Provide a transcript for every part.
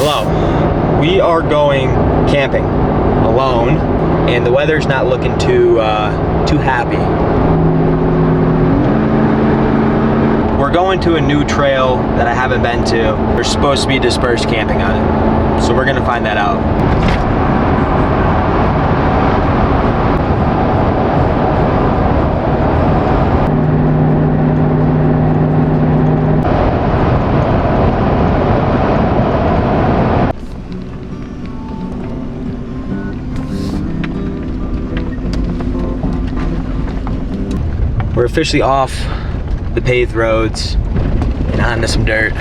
Hello. We are going camping alone, and the weather's not looking too happy. We're going to a new trail that I haven't been to. There's supposed to be dispersed camping on it, so we're gonna find that out. We're officially off the paved roads and onto some dirt.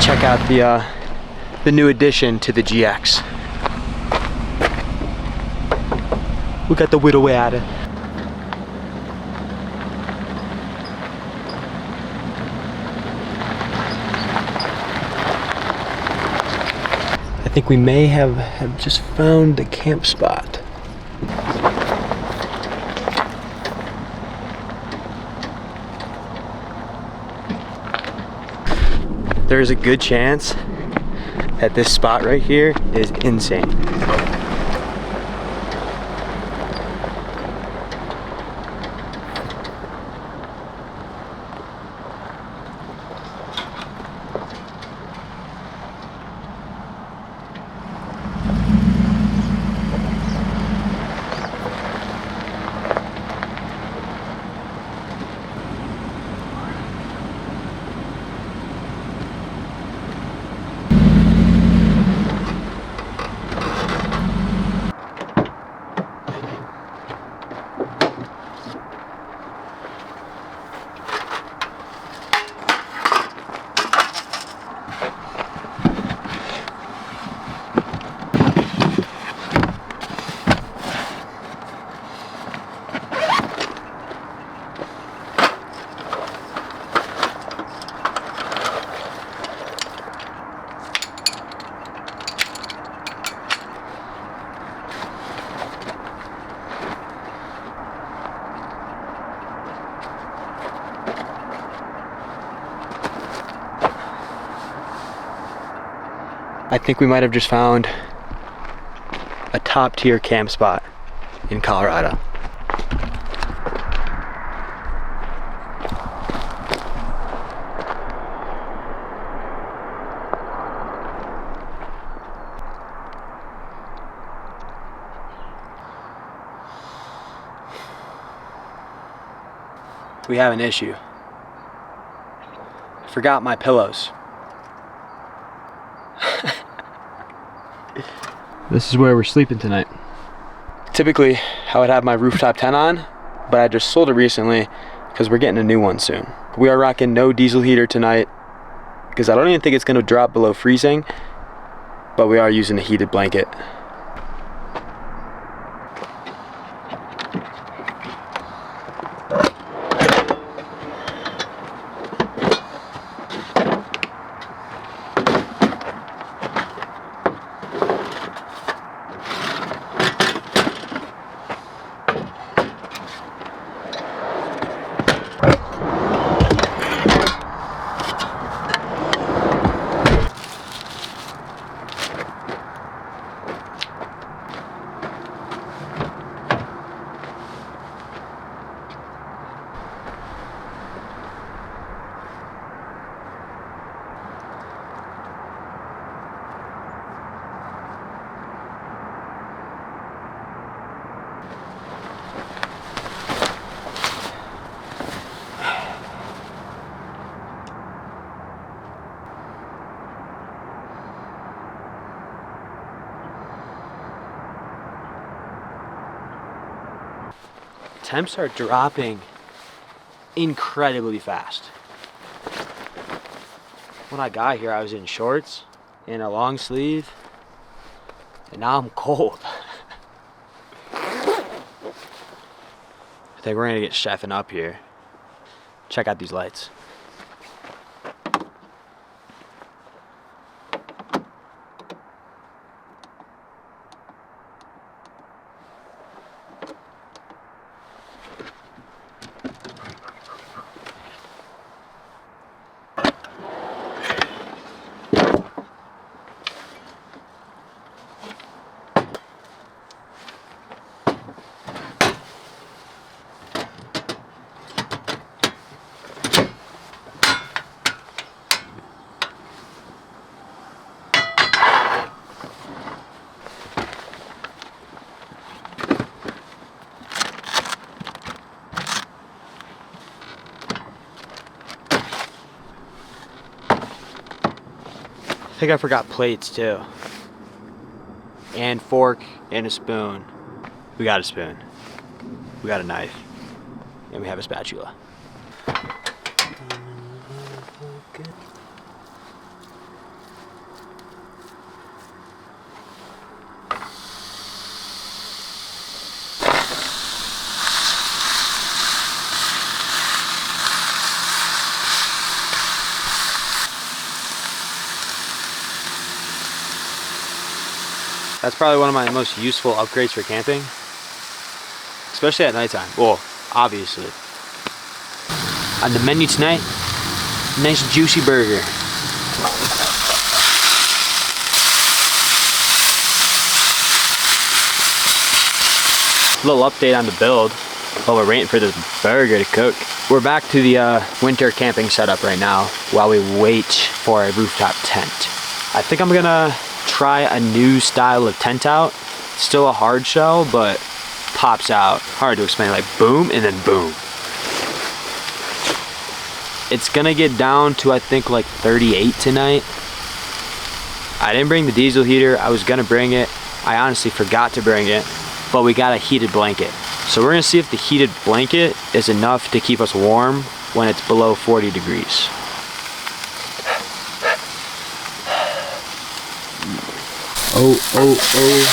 Check out the new addition to the GX. We got the Widow at it. I think we may have just found the camp spot. There's a good chance that this spot right here is insane. I think we might have just found a top tier camp spot in Colorado. We have an issue. I forgot my pillows. This is where we're sleeping tonight. Typically, I would have my rooftop tent on, but I just sold it recently because we're getting a new one soon. We are rocking no diesel heater tonight because I don't even think it's gonna drop below freezing, but we are using a heated blanket. Temps are dropping incredibly fast. When I got here, I was in shorts and a long sleeve, and now I'm cold. I think we're gonna get chefing up here. Check out these lights. I think I forgot plates too. And fork and a spoon. We got a spoon. We got a knife. And we have a spatula. That's probably one of my most useful upgrades for camping, especially at nighttime. Well, obviously. On the menu tonight, nice juicy burger. Little update on the build while we're waiting for this burger to cook. We're back to the winter camping setup right now while we wait for a rooftop tent. I think I'm gonna try a new style of tent out. Still a hard shell, but pops out. Hard to explain, like boom and then boom. It's gonna get down to I think like 38 tonight. I didn't bring the diesel heater. I was gonna bring it. I honestly forgot to bring it, but we got a heated blanket. So we're gonna see if the heated blanket is enough to keep us warm when it's below 40 degrees. Oh, oh, oh.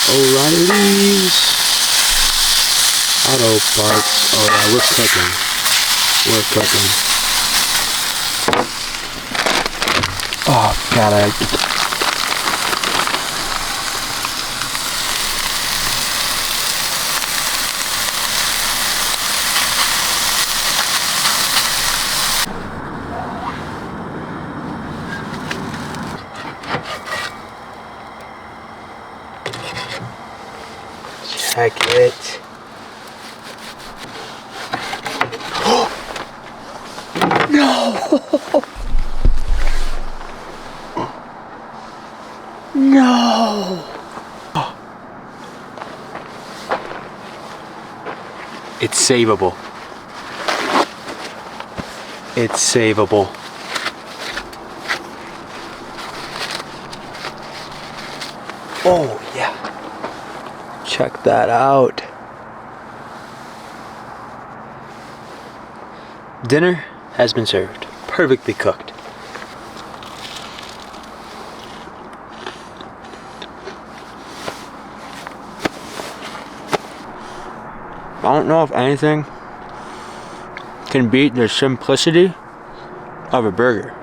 O'Reilly's Auto Parts. Oh yeah, we're cooking. We're cooking. Oh god, check it. No! No! It's savable. It's savable. Oh yeah. Check that out. Dinner has been served. Perfectly cooked. I don't know if anything can beat the simplicity of a burger.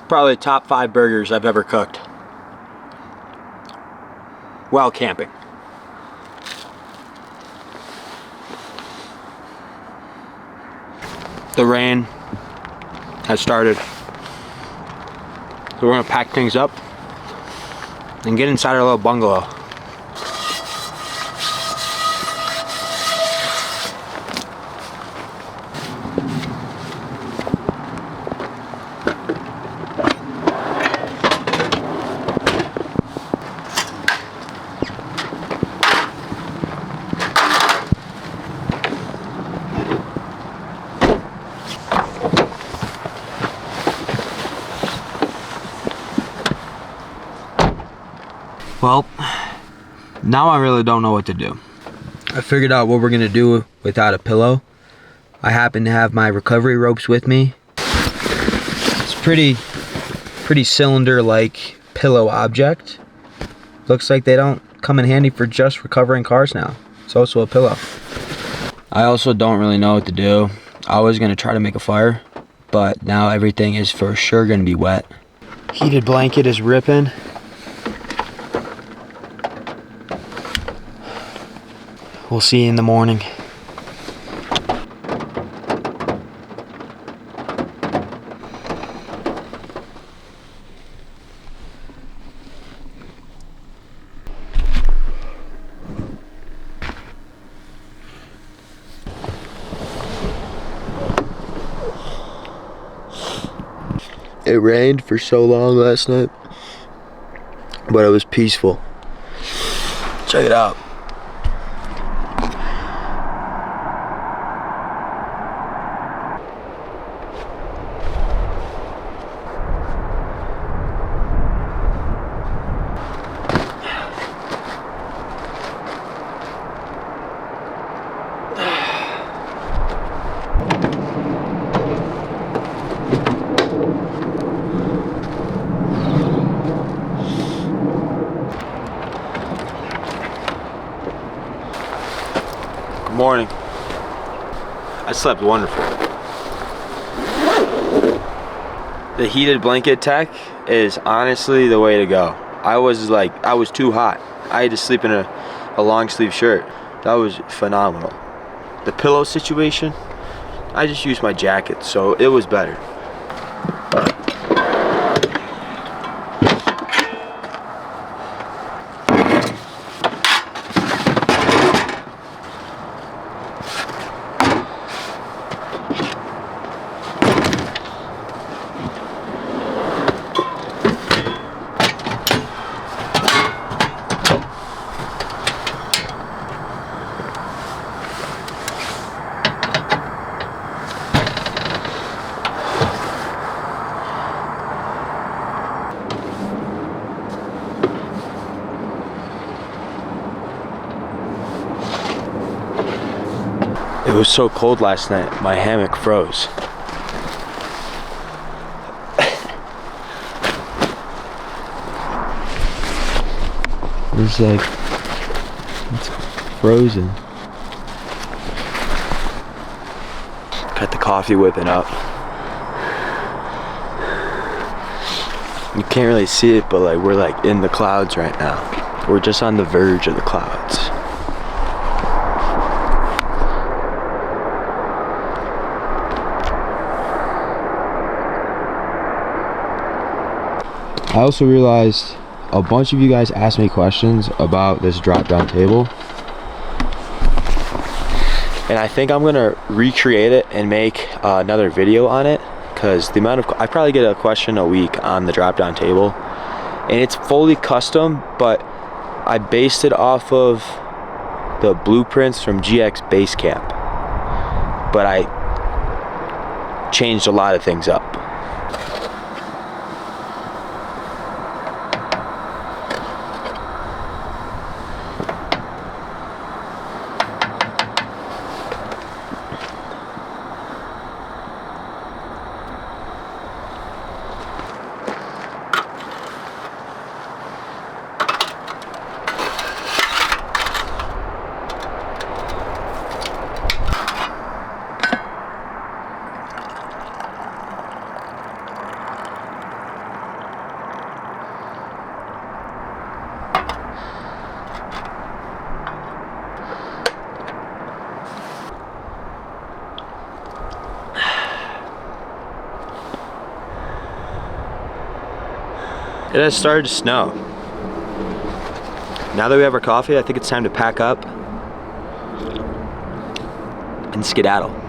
Probably top 5 burgers I've ever cooked while camping. The rain has started, so we're gonna pack things up and get inside our little bungalow. Well, now I really don't know what to do. I figured out what we're gonna do without a pillow. I happen to have my recovery ropes with me. It's pretty cylinder-like pillow object. Looks like they don't come in handy for just recovering cars now. It's also a pillow. I also don't really know what to do. I was gonna try to make a fire, but now everything is for sure gonna be wet. Heated blanket is ripping. We'll see you in the morning. It rained for so long last night, but it was peaceful. Check it out. Good morning. I slept wonderful. The heated blanket tech is honestly the way to go. I was too hot. I had to sleep in a long sleeve shirt. That was phenomenal. The pillow situation, I just used my jacket, so it was better. It was so cold last night, my hammock froze. It's frozen. Got the coffee whipping up. You can't really see it, but we're in the clouds right now. We're just on the verge of the clouds. I also realized a bunch of you guys asked me questions about this drop-down table. And I think I'm gonna recreate it and make another video on it, because the amount of, I probably get a question a week on the drop-down table. And it's fully custom, but I based it off of the blueprints from GX Base Camp. But I changed a lot of things up. It has started to snow. Now that we have our coffee, I think it's time to pack up and skedaddle.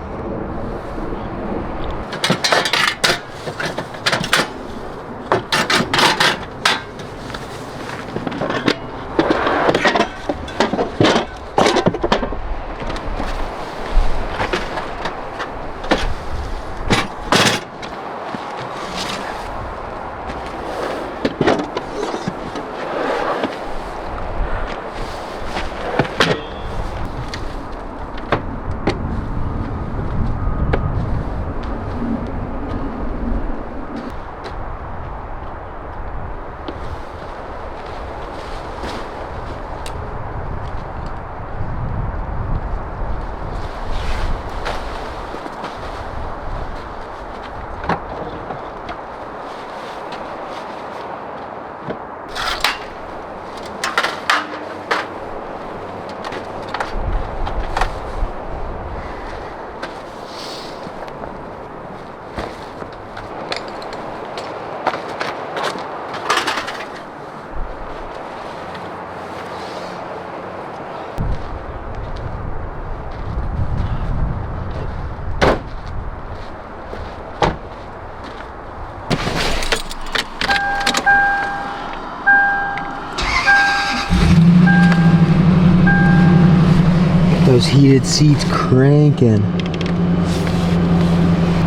those heated seats cranking.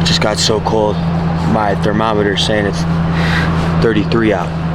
Just got so cold. My thermometer's saying it's 33 out.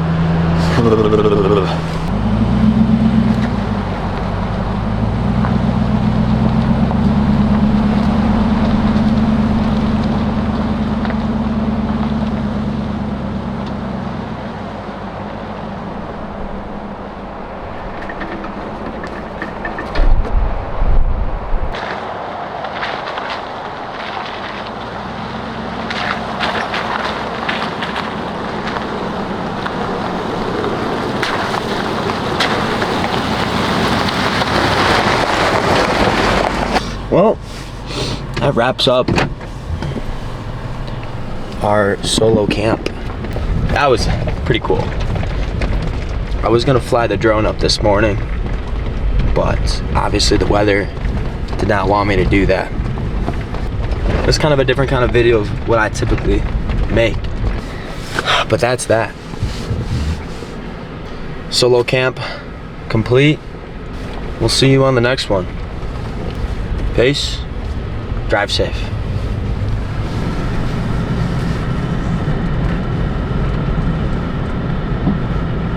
Well, that wraps up our solo camp. That was pretty cool. I was gonna fly the drone up this morning, but obviously the weather did not want me to do that. It's kind of a different kind of video of what I typically make. But that's that. Solo camp complete. We'll see you on the next one. Peace. Drive safe.